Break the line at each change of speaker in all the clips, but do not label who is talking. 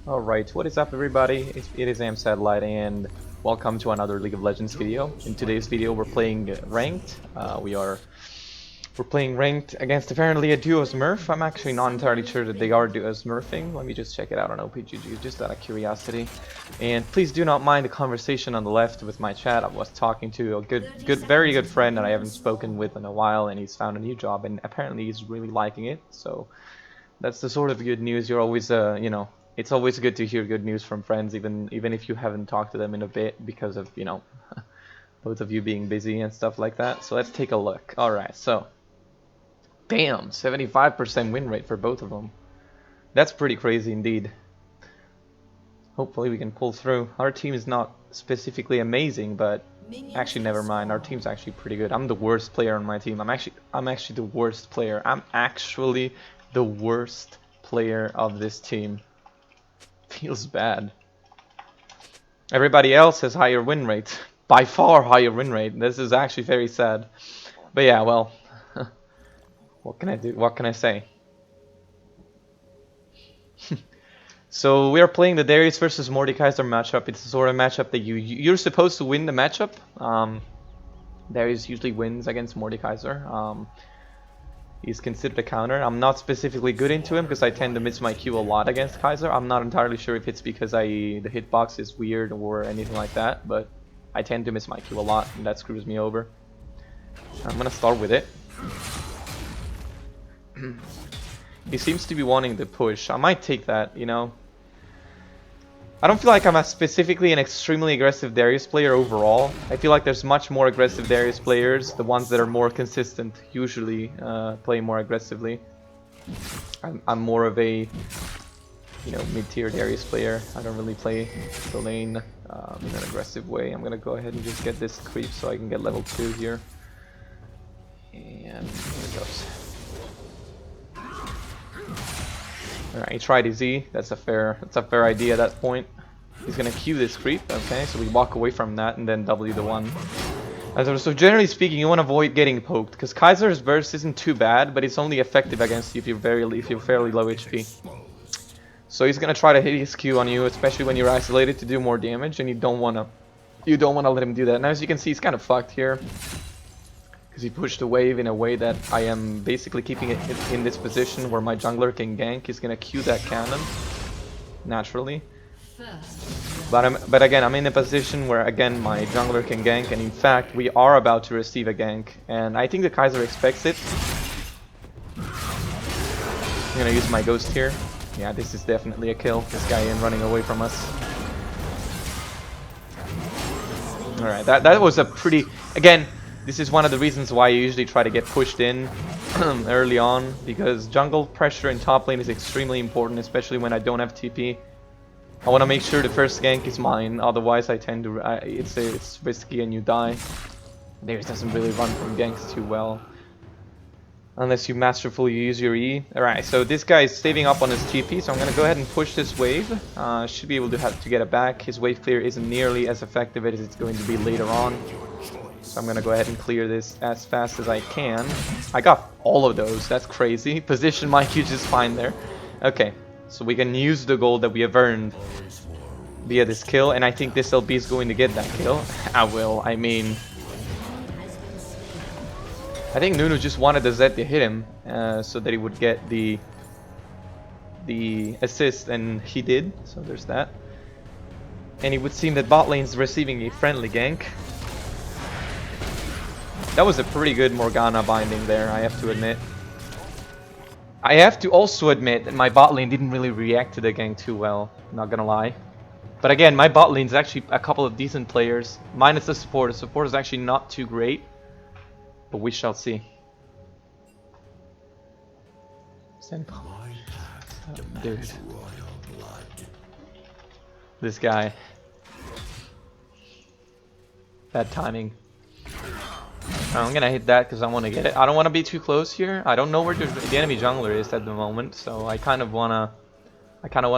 Alright, what is up everybody? It is AMSatellite and welcome to another League of Legends video. In today's video we're playing ranked. We're playing ranked against apparently a duo Smurf. I'm actually not entirely sure that they are duo Smurfing. Let me just check it out on OPGG, just out of curiosity. And please do not mind the conversation on the left with my chat. I was talking to a very good friend that I haven't spoken with in a while, and he's found a new job and apparently he's really liking it. So that's the sort of good news. You're always, it's always good to hear good news from friends, even if you haven't talked to them in a bit because of, both of you being busy and stuff like that. So let's take a look. Alright, so damn, 75% win rate for both of them. That's pretty crazy indeed. Hopefully we can pull through. Our team is not specifically amazing, but actually never mind. Our team's actually pretty good. I'm the worst player on my team. I'm actually the worst player. I'm actually the worst player of this team. Feels bad. Everybody else has higher win rate. By far higher win rate. This is actually very sad. But yeah, well, what can I do? What can I say? So we are playing the Darius versus Mordekaiser matchup. It's the sort of matchup that you're supposed to win the matchup. Darius usually wins against Mordekaiser. He's considered a counter. I'm not specifically good into him because I tend to miss my Q a lot against Kaiser. I'm not entirely sure if it's because the hitbox is weird or anything like that, but I tend to miss my Q a lot and that screws me over. I'm gonna start with it. He seems to be wanting the push. I might take that, I don't feel like I'm specifically an extremely aggressive Darius player overall. I feel like there's much more aggressive Darius players. The ones that are more consistent usually play more aggressively. I'm more of a mid-tier Darius player. I don't really play the lane in an aggressive way. I'm gonna go ahead and just get this creep so I can get level 2 here. And here it goes. Alright, he tried his E. That's a fair idea at that point. He's gonna Q this creep, okay, so we walk away from that and then W the one. So generally speaking, you want to avoid getting poked, because Kaiser's burst isn't too bad, but it's only effective against you if you're fairly low HP. So he's gonna try to hit his Q on you, especially when you're isolated, to do more damage, and you don't wanna let him do that. Now as you can see, he's kind of fucked here. Because he pushed the wave in a way that I am basically keeping it in this position where my jungler can gank. He's gonna Q that cannon naturally. But again, I'm in a position where again my jungler can gank, and in fact we are about to receive a gank, and I think the Kaiser expects it. I'm gonna use my ghost here. Yeah, this is definitely a kill. This guy in running away from us. Alright, that was a pretty... Again, this is one of the reasons why I usually try to get pushed in early on, because jungle pressure in top lane is extremely important, especially when I don't have TP. I want to make sure the first gank is mine, otherwise I tend to... it's risky and you die. Darius doesn't really run from ganks too well, unless you masterfully use your E. Alright, so this guy is saving up on his TP, so I'm going to go ahead and push this wave. Should be able to get it back. His wave clear isn't nearly as effective as it's going to be later on. So I'm gonna go ahead and clear this as fast as I can. I got all of those, that's crazy. Position my Q just fine there. Okay, so we can use the gold that we have earned via this kill, and I think this LB is going to get that kill. I think Nunu just wanted the Zed to hit him so that he would get the assist, and he did, so there's that. And it would seem that bot lane's receiving a friendly gank. That was a pretty good Morgana binding there, I have to admit. I have to also admit that my bot lane didn't really react to the gank too well, not gonna lie. But again, my bot lane's actually a couple of decent players, minus the support. The support is actually not too great, but we shall see. Dude. This guy. Bad timing. I'm gonna hit that because I want to get it. I don't want to be too close here. I don't know where the enemy jungler is at the moment, so I kind of wanna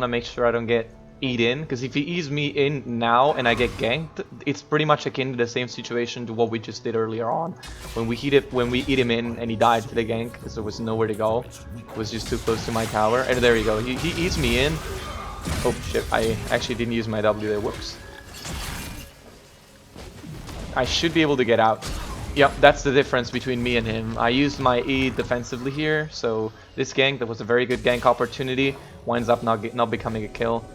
make sure I don't get eat in, because if he eats me in now and I get ganked, it's pretty much akin to the same situation to what we just did earlier on when we eat him in and he died to the gank because there was nowhere to go. It was just too close to my tower, and there you go. He eats me in. Oh shit, I actually didn't use my W there, whoops. I should be able to get out. Yep, that's the difference between me and him. I used my E defensively here, so this gank, that was a very good gank opportunity, winds up not becoming a kill.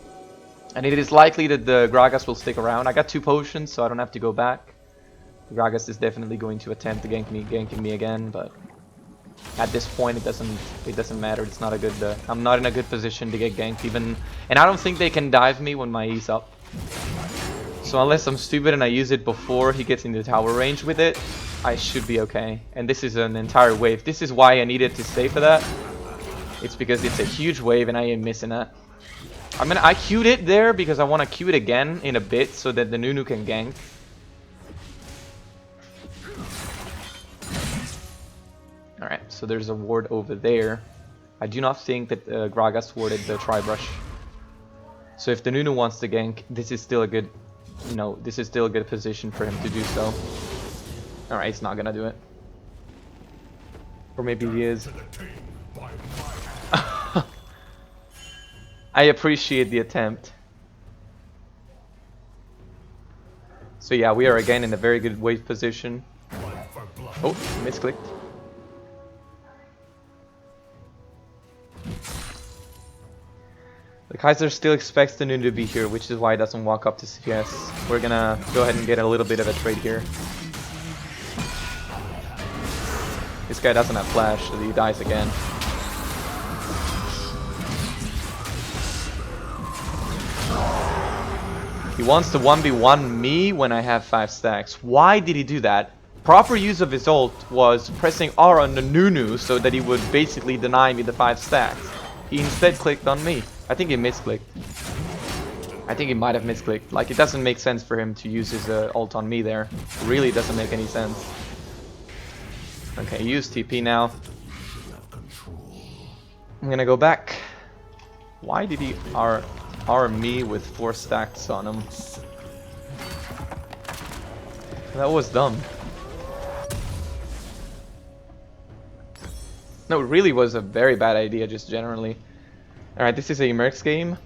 And it is likely that the Gragas will stick around. I got 2 potions, so I don't have to go back. The Gragas is definitely going to attempt to ganking me again, but at this point it doesn't matter. It's not a good. I'm not in a good position to get ganked even, and I don't think they can dive me when my E's up. So unless I'm stupid and I use it before he gets into tower range with it, I should be okay. And this is an entire wave. This is why I needed to stay for that. It's because it's a huge wave and I am missing that. I queued it there because I want to queue it again in a bit so that the Nunu can gank. Alright, so there's a ward over there. I do not think that Gragas warded the Tri-Brush. So if the Nunu wants to gank, this is still a good, this is still a good position for him to do so. Alright, he's not gonna do it. Or maybe he is. I appreciate the attempt. So yeah, we are again in a very good wave position. Oh, misclicked. The Kaiser still expects the Nunu to be here, which is why he doesn't walk up to CPS. We're gonna go ahead and get a little bit of a trade here. This guy doesn't have flash, so he dies again. He wants to 1v1 me when I have 5 stacks. Why did he do that? Proper use of his ult was pressing R on the Nunu so that he would basically deny me the 5 stacks. He instead clicked on me. I think he misclicked. I think he might have misclicked. Like, it doesn't make sense for him to use his ult on me there. It really doesn't make any sense. Okay, use TP now. I'm gonna go back. Why did he R me with 4 stacks on him? That was dumb. No, it really was a very bad idea, just generally. Alright, this is a Mercs game.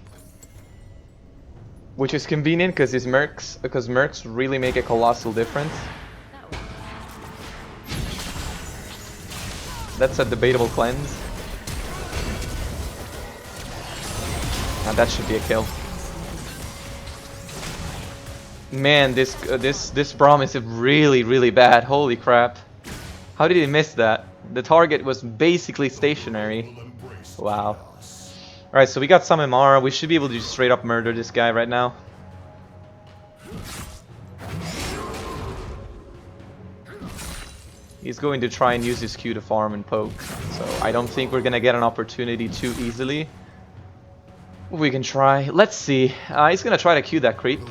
Which is convenient because Mercs really make a colossal difference. That's a debatable cleanse. And that should be a kill. Man, this Braum is really bad. Holy crap. How did he miss that? The target was basically stationary. Wow. Alright, so we got some MR. We should be able to just straight up murder this guy right now. He's going to try and use his Q to farm and poke. So I don't think we're gonna get an opportunity too easily. We can try. Let's see. He's gonna try to Q that creep.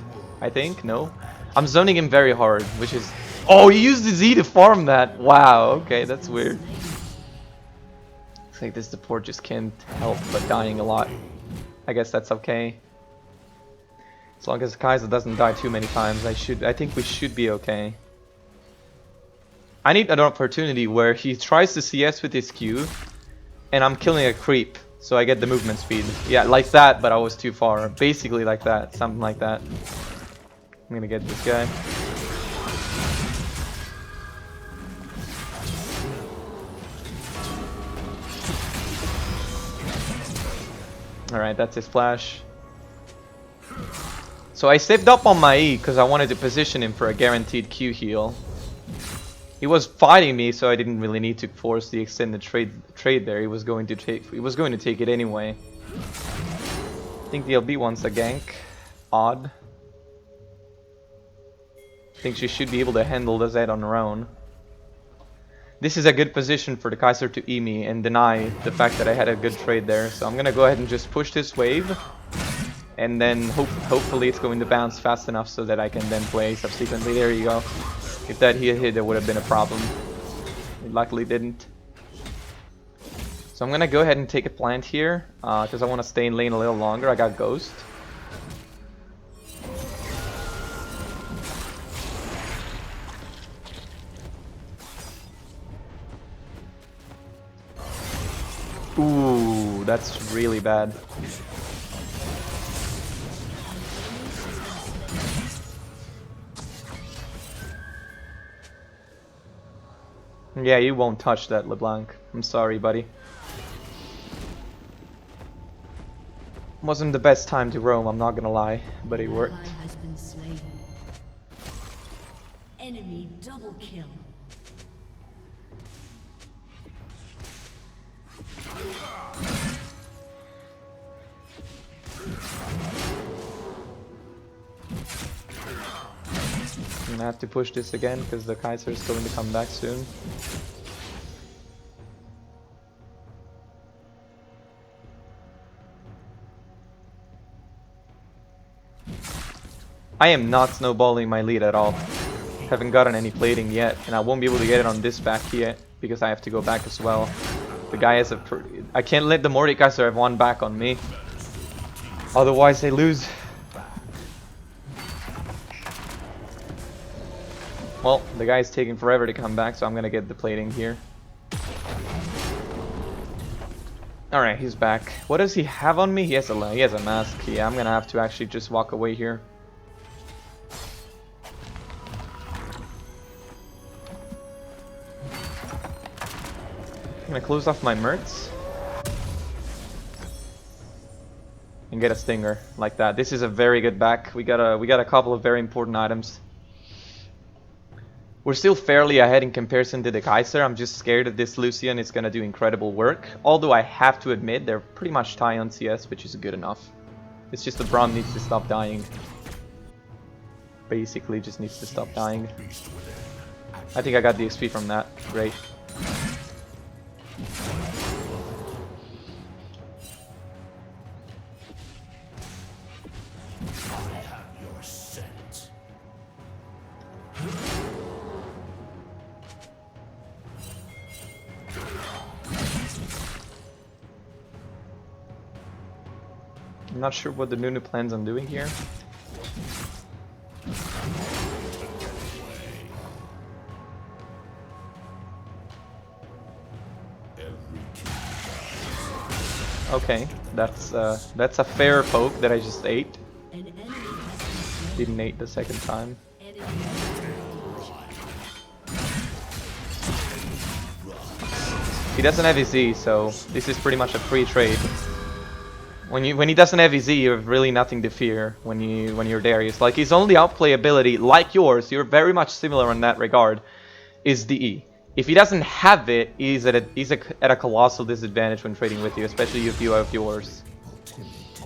I think. No. I'm zoning him very hard, which is... Oh, he used the Z to farm that. Wow. Okay, that's weird. Looks like this support just can't help but dying a lot. I guess that's okay. As long as Kaiser doesn't die too many times, I think we should be okay. I need an opportunity where he tries to CS with his Q, and I'm killing a creep, so I get the movement speed. Yeah, like that, but I was too far. Basically like that, something like that. I'm gonna get this guy. Alright, that's his flash. So I saved up on my E because I wanted to position him for a guaranteed Q heal. He was fighting me, so I didn't really need to force the extended trade there. He was going to take it anyway. I think the LB wants a gank. Odd. I think she should be able to handle the Zed on her own. This is a good position for the Kaiser to E me and deny the fact that I had a good trade there. So I'm gonna go ahead and just push this wave. And then hopefully it's going to bounce fast enough so that I can then play subsequently. There you go. If that hit, there would have been a problem. It luckily didn't. So I'm gonna go ahead and take a plant here, because I want to stay in lane a little longer. I got Ghost. Ooh, that's really bad. Yeah, you won't touch that, LeBlanc. I'm sorry, buddy. Wasn't the best time to roam, I'm not gonna lie, but it worked.
Has been slain. Enemy double kill.
I'm gonna have to push this again because the Kaiser is going to come back soon. I am not snowballing my lead at all. Haven't gotten any plating yet, and I won't be able to get it on this back yet because I have to go back as well. The guy has a I can't let the Mordekaiser have one back on me, otherwise they lose. Well, the guy's taking forever to come back, so I'm gonna get the plating here. Alright, he's back. What does he have on me? He has a mask. Yeah, I'm gonna have to actually just walk away here. I'm gonna close off my merts and get a stinger like that. This is a very good back. We got a couple of very important items. We're still fairly ahead in comparison to the Kaiser. I'm just scared that this Lucian is gonna do incredible work. Although I have to admit they're pretty much tie on CS, which is good enough. It's just the Braum needs to stop dying. Basically just needs to stop dying. I think I got the XP from that. Great. I'm not sure what the Nunu plans on doing here. Okay, that's a fair poke that I just ate. Didn't eat the second time. He doesn't have his E, so this is pretty much a free trade. When he doesn't have his E, you have really nothing to fear when you're Darius. Like, his only outplay ability, like yours, you're very much similar in that regard, is the E. If he doesn't have it, he's at a colossal disadvantage when trading with you, especially if you have yours.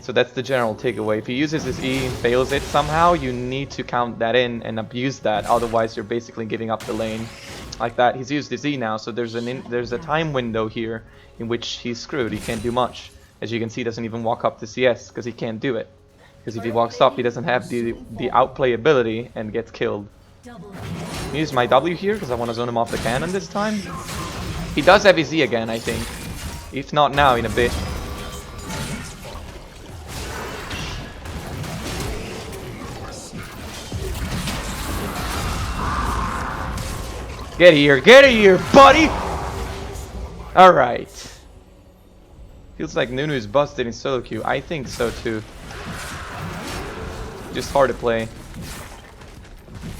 So that's the general takeaway. If he uses his E and fails it somehow, you need to count that in and abuse that. Otherwise, you're basically giving up the lane. Like that, he's used his E now, so there's a time window here in which he's screwed. He can't do much. As you can see, he doesn't even walk up to CS because he can't do it. Because if he walks up, he doesn't have the outplay ability and gets killed. Use my W here because I want to zone him off the cannon this time. He does have his E again, I think. If not now, in a bit. Get here, buddy! Alright. Feels like Nunu is busted in solo queue. I think so too. Just hard to play.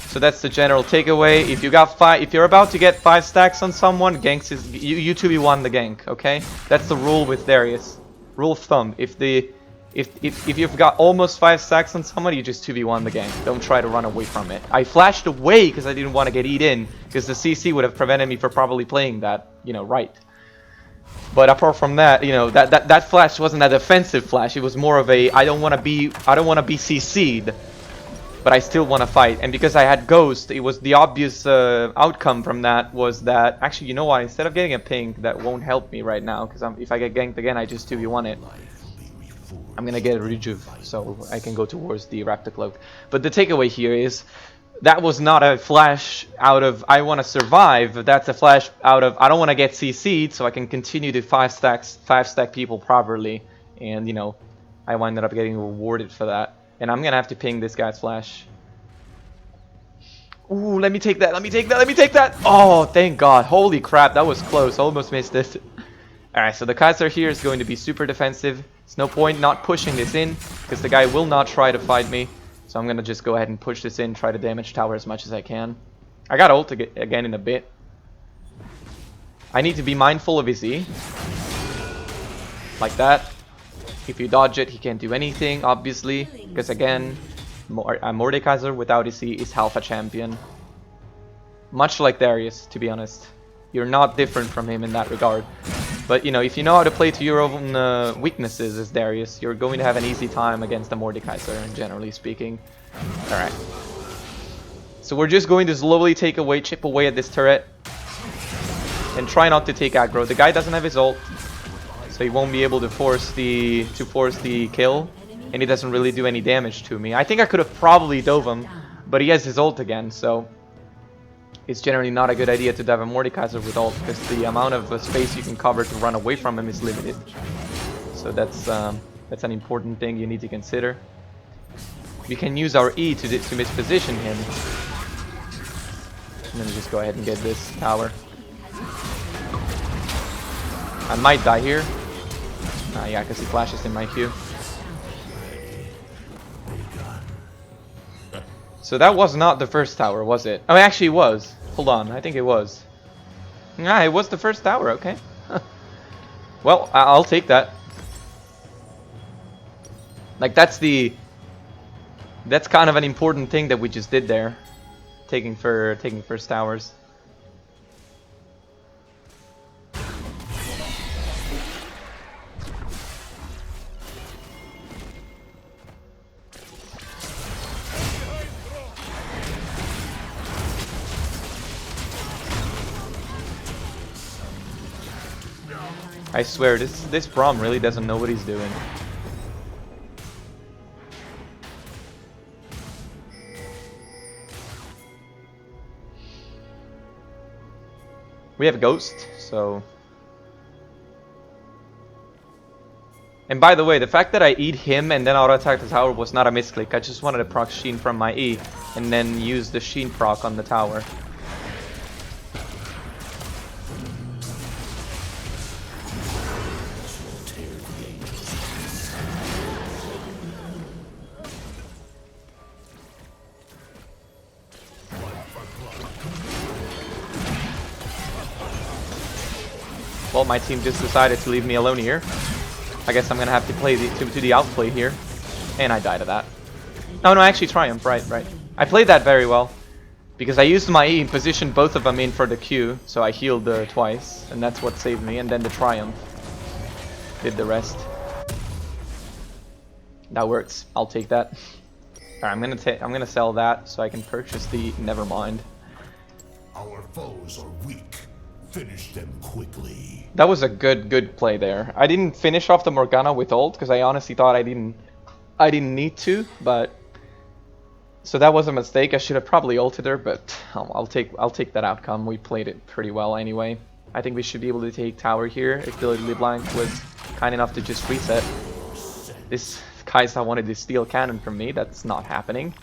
So that's the general takeaway. If you're about to get 5 stacks on someone, ganks is you 2v1 the gank, okay? That's the rule with Darius. Rule of thumb. If you've got almost 5 stacks on someone, you just 2v1 the gank. Don't try to run away from it. I flashed away because I didn't want to get eat in, because the CC would have prevented me from probably playing that, right. But apart from that, that flash wasn't a defensive flash. It was more of a I don't want to be CC'd, but I still want to fight. And because I had Ghost, it was the obvious outcome from that was that actually, you know what? Instead of getting a ping, that won't help me right now because if I get ganked again, I just 2v1 it. I'm gonna get a rejuve, so I can go towards the Raptor Cloak. But the takeaway here is that was not a flash out of I want to survive. That's a flash out of I don't want to get CC'd, so I can continue to 5-stack people properly. And I ended up getting rewarded for that. And I'm gonna have to ping this guy's flash. Ooh, let me take that. Let me take that. Oh, thank God. Holy crap, that was close. Almost missed it. Alright, so the Kaiser here is going to be super defensive. There's no point not pushing this in, because the guy will not try to fight me. So I'm going to just go ahead and push this in, try to damage tower as much as I can. I got ult again in a bit. I need to be mindful of his E. Like that. If you dodge it, he can't do anything, obviously. Because again, Mordekaiser without his E is half a champion. Much like Darius, to be honest. You're not different from him in that regard. But, you know, if you know how to play to your own weaknesses as Darius, you're going to have an easy time against the Mordekaiser, generally speaking. Alright. So we're just going to slowly chip away at this turret. And try not to take aggro. The guy doesn't have his ult, so he won't be able to force the kill. And he doesn't really do any damage to me. I think I could have probably dove him, but he has his ult again, so... It's generally not a good idea to dive a Mordekaiser with ult, because the amount of space you can cover to run away from him is limited. So that's an important thing you need to consider. We can use our E to misposition him. And then just go ahead and get this tower. I might die here. Yeah, because he flashes in my Q. So that was not the first tower, was it? Oh, actually it was. Hold on, I think it was. Ah, it was the first tower, okay. Well, I'll take that. Like, that's kind of an important thing that we just did there. Taking first towers. I swear, this Braum really doesn't know what he's doing. We have a Ghost, so... And by the way, the fact that I eat him and then auto-attack the tower was not a misclick. I just wanted to proc Sheen from my E, and then use the Sheen proc on the tower. Well, my team just decided to leave me alone here. I guess I'm gonna have to play to the outplay here. And I died to that. Oh no, actually Triumph, right. I played that very well. Because I used my E and positioned both of them in for the Q, so I healed twice, and that's what saved me, and then the Triumph did the rest. That works. I'll take that. Alright, I'm gonna sell that so I can purchase the Nevermind.
Our foes are weak. Finish them quickly.
That was a good play there. I didn't finish off the Morgana with ult because I honestly thought I didn't need to, but so that was a mistake. I should have probably ulted her, but I'll take that outcome. We played it pretty well anyway. I think we should be able to take tower here if Billy LeBlanc was kind enough to just reset. This Kai'Sa wanted to steal cannon from me. That's not happening.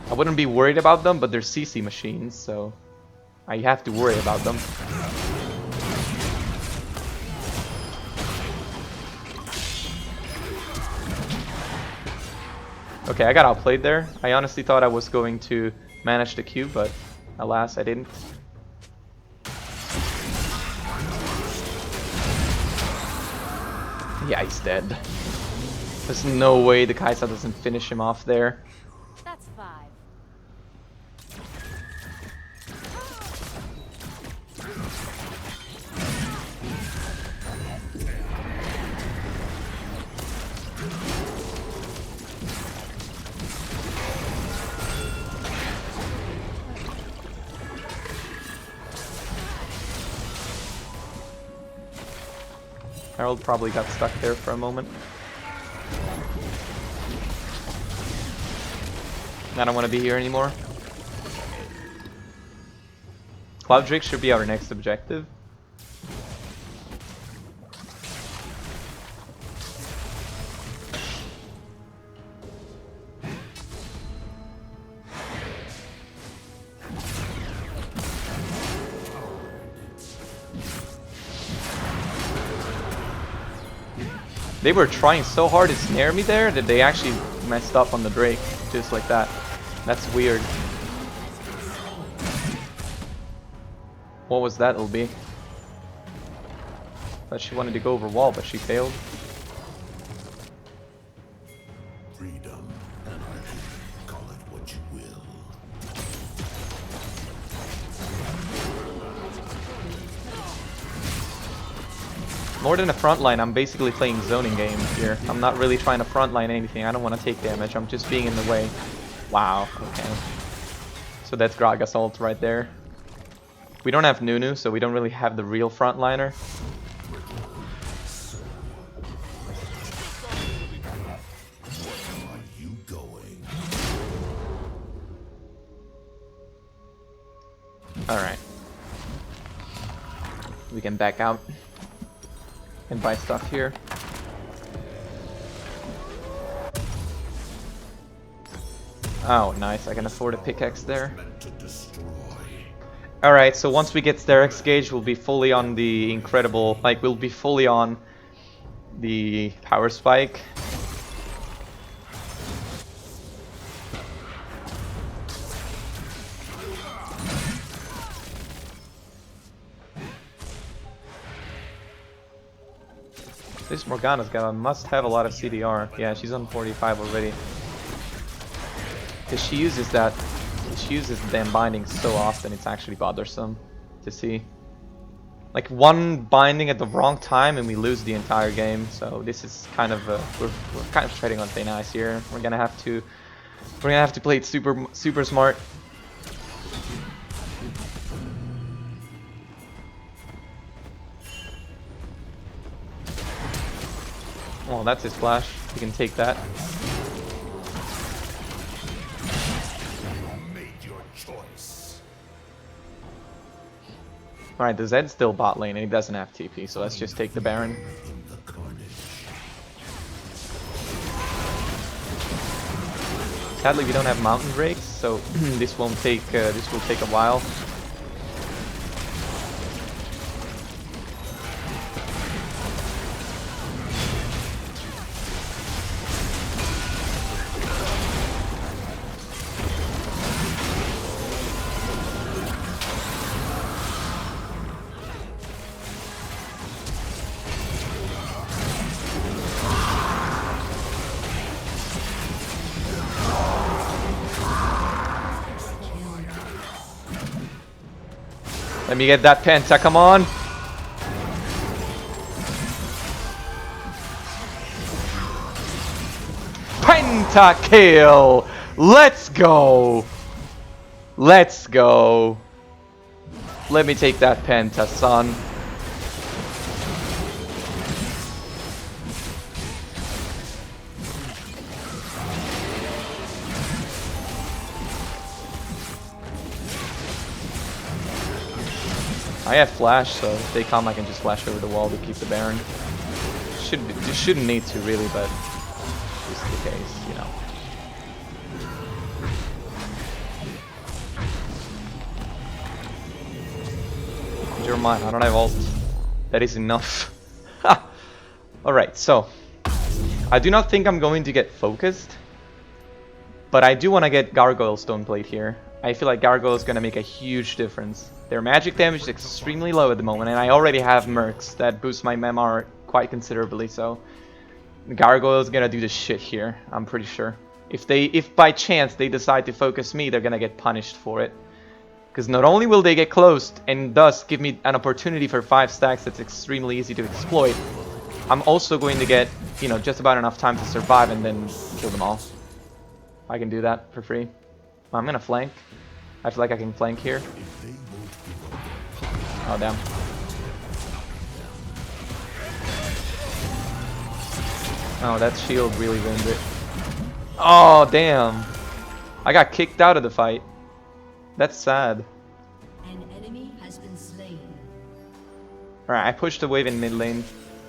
I wouldn't be worried about them, but they're CC machines, so I have to worry about them. Okay, I got outplayed there. I honestly thought I was going to manage the Q, but alas, I didn't. Yeah, he's dead. There's no way the Kai'Sa doesn't finish him off there.
That's 5.
Harold probably got stuck there for a moment. I don't want to be here anymore. Cloud Drake should be our next objective. They were trying so hard to snare me there that they actually messed up on the Drake, just like that. That's weird. What was that, LB? Thought she wanted to go over wall, but she failed.
Freedom, anarchy, call it what you will.
More than a frontline, I'm basically playing zoning game here. I'm not really trying to frontline anything. I don't want to take damage. I'm just being in the way. Wow, okay. So that's Graga's ult right there. We don't have Nunu, so we don't really have the real frontliner.
Where are you going?
Alright. We can back out and buy stuff here. Oh, nice. I can afford a pickaxe there.
Meant to destroy.
Alright, so once we get Derek's gauge, we'll be fully on the incredible, like, we'll be fully on the power spike. This Morgana's must have a lot of CDR. Yeah, she's on 45 already. Because she uses that. She uses the damn binding so often, it's actually bothersome to see. Like one binding at the wrong time and we lose the entire game. So this is kind of we're kind of treading on thin ice here. We're gonna have to play it super smart. Well, that's his flash. You can take that. Alright, the Zed's still bot lane and he doesn't have TP, so let's just take the Baron. Sadly, we don't have mountain breaks, so this will take a while. Let me get that Penta, come on! Pentakill! Let's go! Let's go! Let me take that Penta, son. I have flash, so if they come, I can just flash over the wall to keep the Baron. Shouldn't need to really, but just in case, you know. Never mind, I don't have ult. That is enough. Alright, so I do not think I'm going to get focused, but I do want to get Gargoyle Stoneplate here. I feel like Gargoyle is going to make a huge difference. Their magic damage is extremely low at the moment, and I already have Mercs that boost my MMR quite considerably, so Gargoyle is going to do the shit here, I'm pretty sure. If by chance they decide to focus me, they're going to get punished for it. Because not only will they get closed, and thus give me an opportunity for 5 stacks that's extremely easy to exploit, I'm also going to get, you know, just about enough time to survive and then kill them all. I can do that for free. I'm going to flank. I feel like I can flank here. Oh, damn. Oh, that shield really ruined it. Oh, damn. I got kicked out of the fight. That's sad.
An enemy has been slain.
Alright, I pushed the wave in mid lane.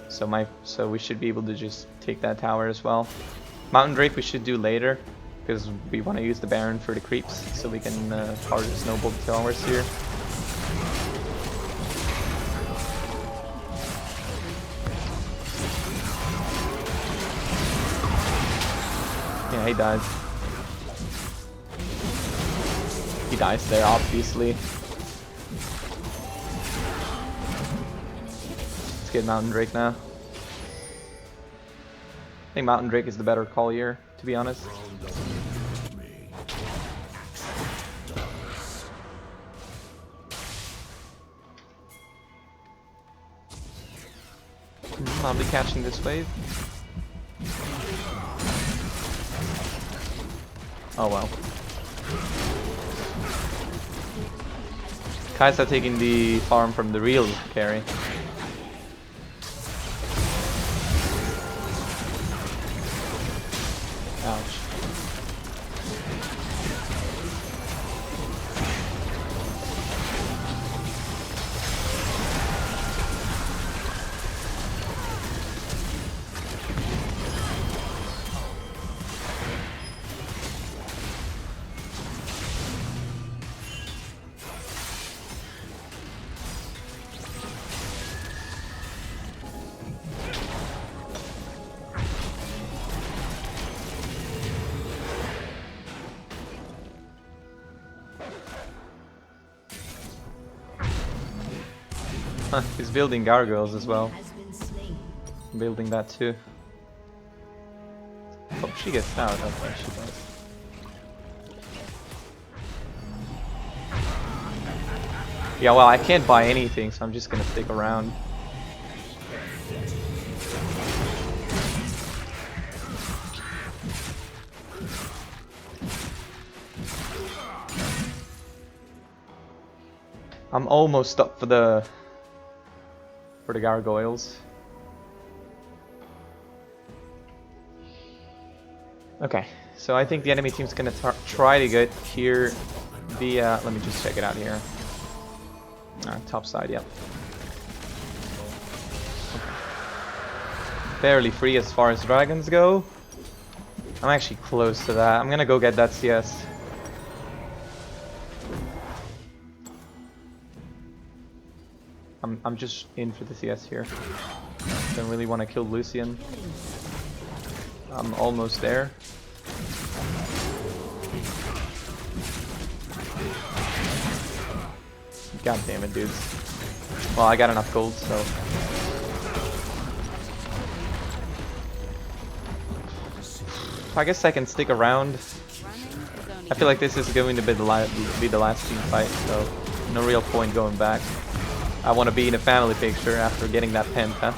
So we should be able to just take that tower as well. Mountain Drake we should do later, because we want to use the Baron for the creeps, so we can power the snowball towers here. Yeah, he dies. He dies there, obviously. Let's get Mountain Drake now. I think Mountain Drake is the better call here, to be honest. I'll be catching this wave. Oh well. Kaisa taking the farm from the real carry. Ouch. He's building gargoyles as well. Building that too. Hope she gets out. I think she does. Yeah, well, I can't buy anything, so I'm just gonna stick around. I'm almost up for the gargoyles. Okay, so I think the enemy team's gonna try to get here via. Let me just check it out here. Top side, yep. Okay. Barely free as far as dragons go. I'm actually close to that. I'm gonna go get that CS. I'm just in for the CS here. Don't really want to kill Lucian. I'm almost there. God damn it, dudes. Well, I got enough gold, so. I guess I can stick around. I feel like this is going to be the last team fight, so no real point going back. I want to be in a family picture after getting that penta.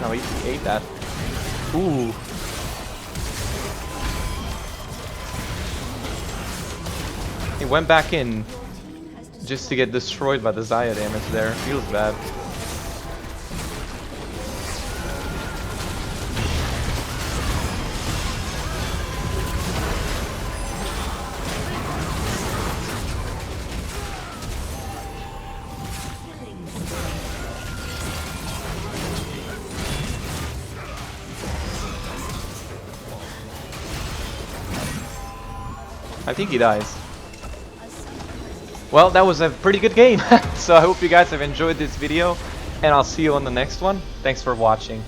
No, he ate that. Ooh. He went back in just to get destroyed by the Xayah damage there. Feels bad. I think he dies. Well, that was a pretty good game. So I hope you guys have enjoyed this video, and I'll see you on the next one. Thanks for watching.